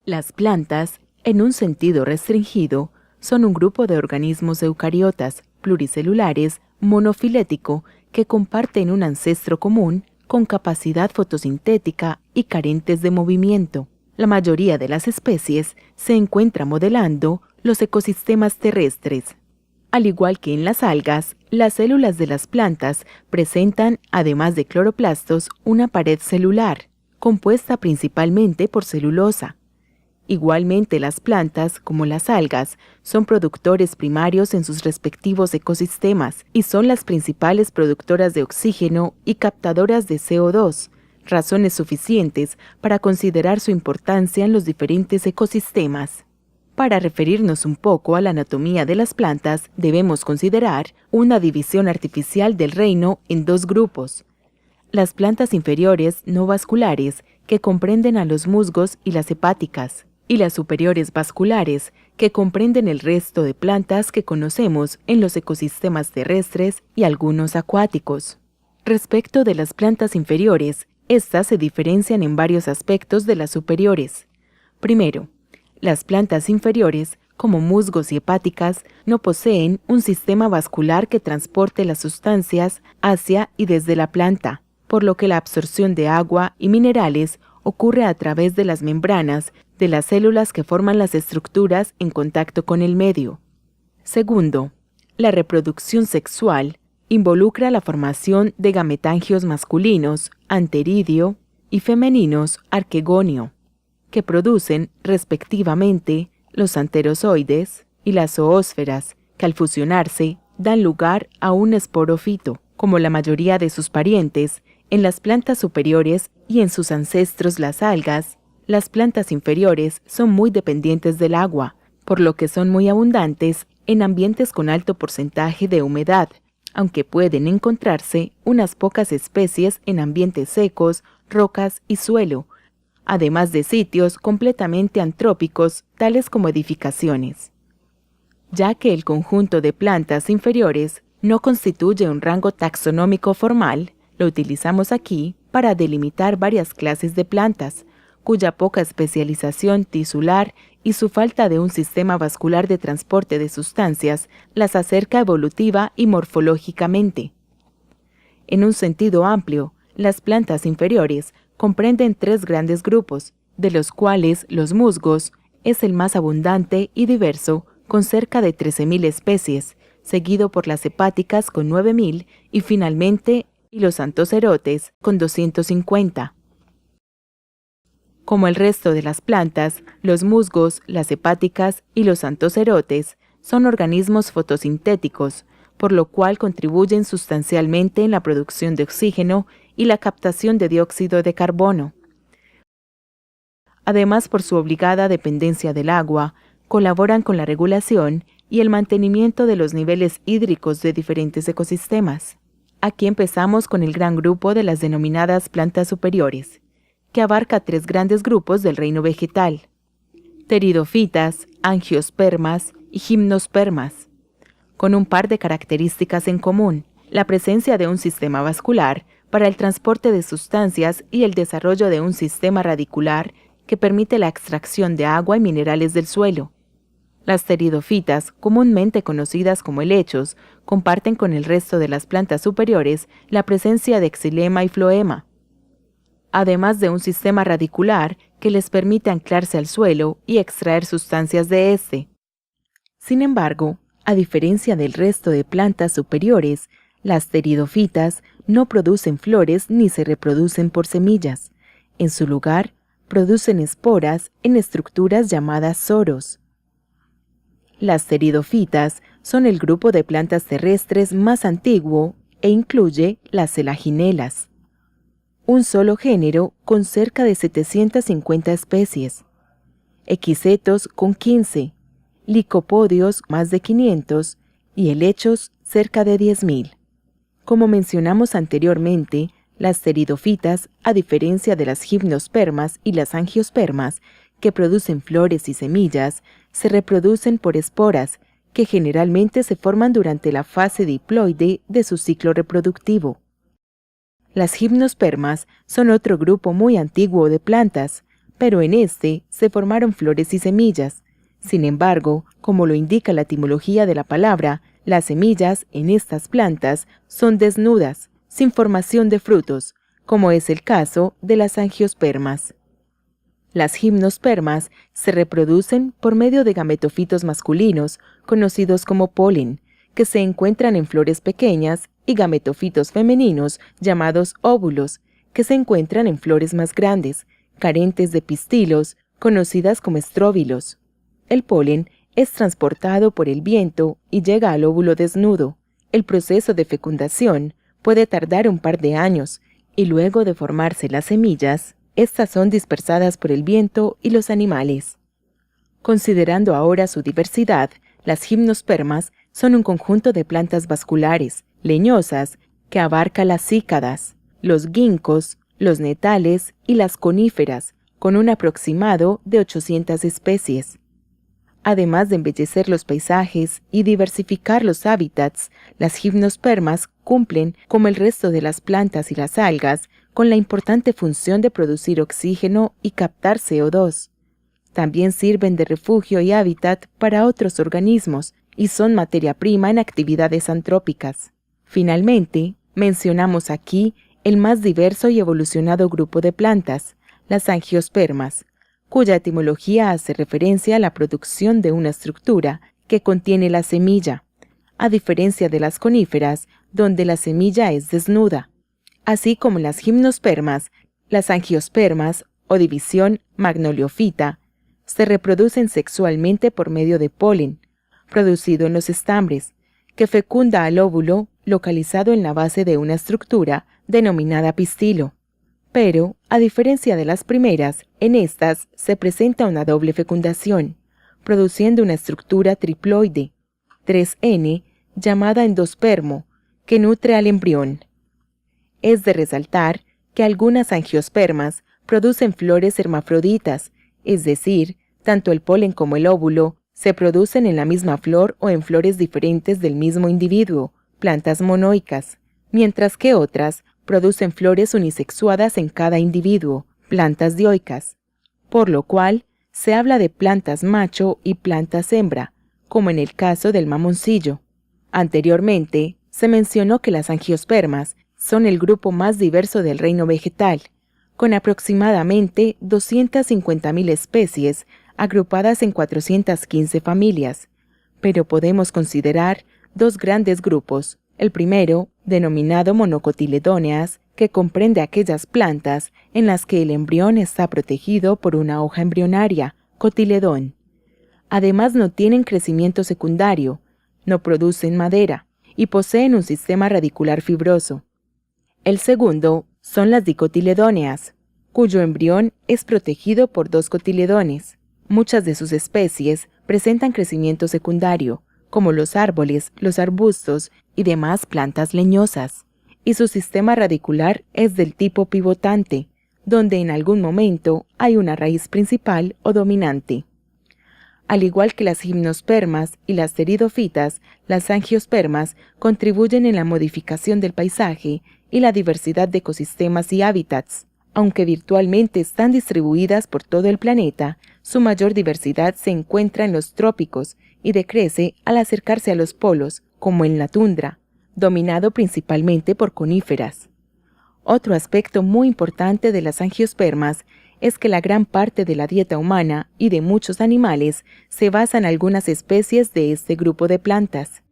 Las plantas, en un sentido restringido, son un grupo de organismos eucariotas, pluricelulares, monofilético, que comparten un ancestro común con capacidad fotosintética y carentes de movimiento. La mayoría de las especies se encuentra modelando los ecosistemas terrestres. Al igual que en las algas, las células de las plantas presentan, además de cloroplastos, una pared celular, compuesta principalmente por celulosa. Igualmente, las plantas, como las algas, son productores primarios en sus respectivos ecosistemas y son las principales productoras de oxígeno y captadoras de CO2, razones suficientes para considerar su importancia en los diferentes ecosistemas. Para referirnos un poco a la anatomía de las plantas, debemos considerar una división artificial del reino en dos grupos. Las plantas inferiores no vasculares, que comprenden a los musgos y las hepáticas, y las superiores vasculares, que comprenden el resto de plantas que conocemos en los ecosistemas terrestres y algunos acuáticos. Respecto de las plantas inferiores, estas se diferencian en varios aspectos de las superiores. Primero, las plantas inferiores, como musgos y hepáticas, no poseen un sistema vascular que transporte las sustancias hacia y desde la planta, por lo que la absorción de agua y minerales ocurre a través de las membranas de las células que forman las estructuras en contacto con el medio. Segundo, la reproducción sexual involucra la formación de gametangios masculinos, anteridio, y femeninos, arquegonio, que producen, respectivamente, los anterozoides y las zoósferas, que al fusionarse dan lugar a un esporofito. Como la mayoría de sus parientes, en las plantas superiores y en sus ancestros las algas, las plantas inferiores son muy dependientes del agua, por lo que son muy abundantes en ambientes con alto porcentaje de humedad, aunque pueden encontrarse unas pocas especies en ambientes secos, rocas y suelo, además de sitios completamente antrópicos, tales como edificaciones. Ya que el conjunto de plantas inferiores no constituye un rango taxonómico formal, lo utilizamos aquí para delimitar varias clases de plantas, cuya poca especialización tisular y su falta de un sistema vascular de transporte de sustancias las acerca evolutiva y morfológicamente. En un sentido amplio, las plantas inferiores comprenden tres grandes grupos, de los cuales los musgos es el más abundante y diverso, con cerca de 13.000 especies, seguido por las hepáticas con 9.000 y finalmente los anthocerotes con 250. Como el resto de las plantas, los musgos, las hepáticas y los anthocerotes son organismos fotosintéticos, por lo cual contribuyen sustancialmente en la producción de oxígeno y la captación de dióxido de carbono. Además, por su obligada dependencia del agua, colaboran con la regulación y el mantenimiento de los niveles hídricos de diferentes ecosistemas. Aquí empezamos con el gran grupo de las denominadas plantas superiores, que abarca tres grandes grupos del reino vegetal: pteridofitas, angiospermas y gimnospermas, con un par de características en común: la presencia de un sistema vascular para el transporte de sustancias y el desarrollo de un sistema radicular que permite la extracción de agua y minerales del suelo. Las pteridofitas, comúnmente conocidas como helechos, comparten con el resto de las plantas superiores la presencia de xilema y floema, además de un sistema radicular que les permite anclarse al suelo y extraer sustancias de éste. Sin embargo, a diferencia del resto de plantas superiores, las pteridofitas no producen flores ni se reproducen por semillas. En su lugar, producen esporas en estructuras llamadas soros. Las pteridofitas son el grupo de plantas terrestres más antiguo e incluye las selaginelas, un solo género con cerca de 750 especies, equisetos con 15, licopodios más de 500 y helechos cerca de 10.000. Como mencionamos anteriormente, las pteridofitas, a diferencia de las gimnospermas y las angiospermas, que producen flores y semillas, se reproducen por esporas, que generalmente se forman durante la fase diploide de su ciclo reproductivo. Las gimnospermas son otro grupo muy antiguo de plantas, pero en este se formaron flores y semillas. Sin embargo, como lo indica la etimología de la palabra, las semillas en estas plantas son desnudas, sin formación de frutos, como es el caso de las angiospermas. Las gimnospermas se reproducen por medio de gametofitos masculinos, conocidos como polen, que se encuentran en flores pequeñas, y gametofitos femeninos, llamados óvulos, que se encuentran en flores más grandes, carentes de pistilos, conocidas como estróbilos. El polen es transportado por el viento y llega al óvulo desnudo. El proceso de fecundación puede tardar un par de años, y luego de formarse las semillas, estas son dispersadas por el viento y los animales. Considerando ahora su diversidad, las gimnospermas son un conjunto de plantas vasculares, leñosas, que abarca las cícadas, los ginkgos, los netales y las coníferas, con un aproximado de 800 especies. Además de embellecer los paisajes y diversificar los hábitats, las gimnospermas cumplen, como el resto de las plantas y las algas, con la importante función de producir oxígeno y captar CO2. También sirven de refugio y hábitat para otros organismos y son materia prima en actividades antrópicas. Finalmente, mencionamos aquí el más diverso y evolucionado grupo de plantas, las angiospermas, cuya etimología hace referencia a la producción de una estructura que contiene la semilla, a diferencia de las coníferas, donde la semilla es desnuda. Así como las gimnospermas, las angiospermas, o división magnoliofita, se reproducen sexualmente por medio de polen, producido en los estambres, que fecunda al óvulo localizado en la base de una estructura denominada pistilo. Pero, a diferencia de las primeras, en estas se presenta una doble fecundación, produciendo una estructura triploide, 3N, llamada endospermo, que nutre al embrión. Es de resaltar que algunas angiospermas producen flores hermafroditas, es decir, tanto el polen como el óvulo se producen en la misma flor o en flores diferentes del mismo individuo, plantas monoicas, mientras que otras producen flores unisexuadas en cada individuo, plantas dioicas, por lo cual se habla de plantas macho y plantas hembra, como en el caso del mamoncillo. Anteriormente, se mencionó que las angiospermas son el grupo más diverso del reino vegetal, con aproximadamente 250.000 especies agrupadas en 415 familias, pero podemos considerar dos grandes grupos. El primero, denominado monocotiledóneas, que comprende aquellas plantas en las que el embrión está protegido por una hoja embrionaria, cotiledón. Además no tienen crecimiento secundario, no producen madera y poseen un sistema radicular fibroso. El segundo son las dicotiledóneas, cuyo embrión es protegido por dos cotiledones. Muchas de sus especies presentan crecimiento secundario, como los árboles, los arbustos y demás plantas leñosas, y su sistema radicular es del tipo pivotante, donde en algún momento hay una raíz principal o dominante. Al igual que las gimnospermas y las pteridofitas, las angiospermas contribuyen en la modificación del paisaje y la diversidad de ecosistemas y hábitats. Aunque virtualmente están distribuidas por todo el planeta, su mayor diversidad se encuentra en los trópicos y decrece al acercarse a los polos, como en la tundra, dominado principalmente por coníferas. Otro aspecto muy importante de las angiospermas es que la gran parte de la dieta humana y de muchos animales se basa en algunas especies de este grupo de plantas.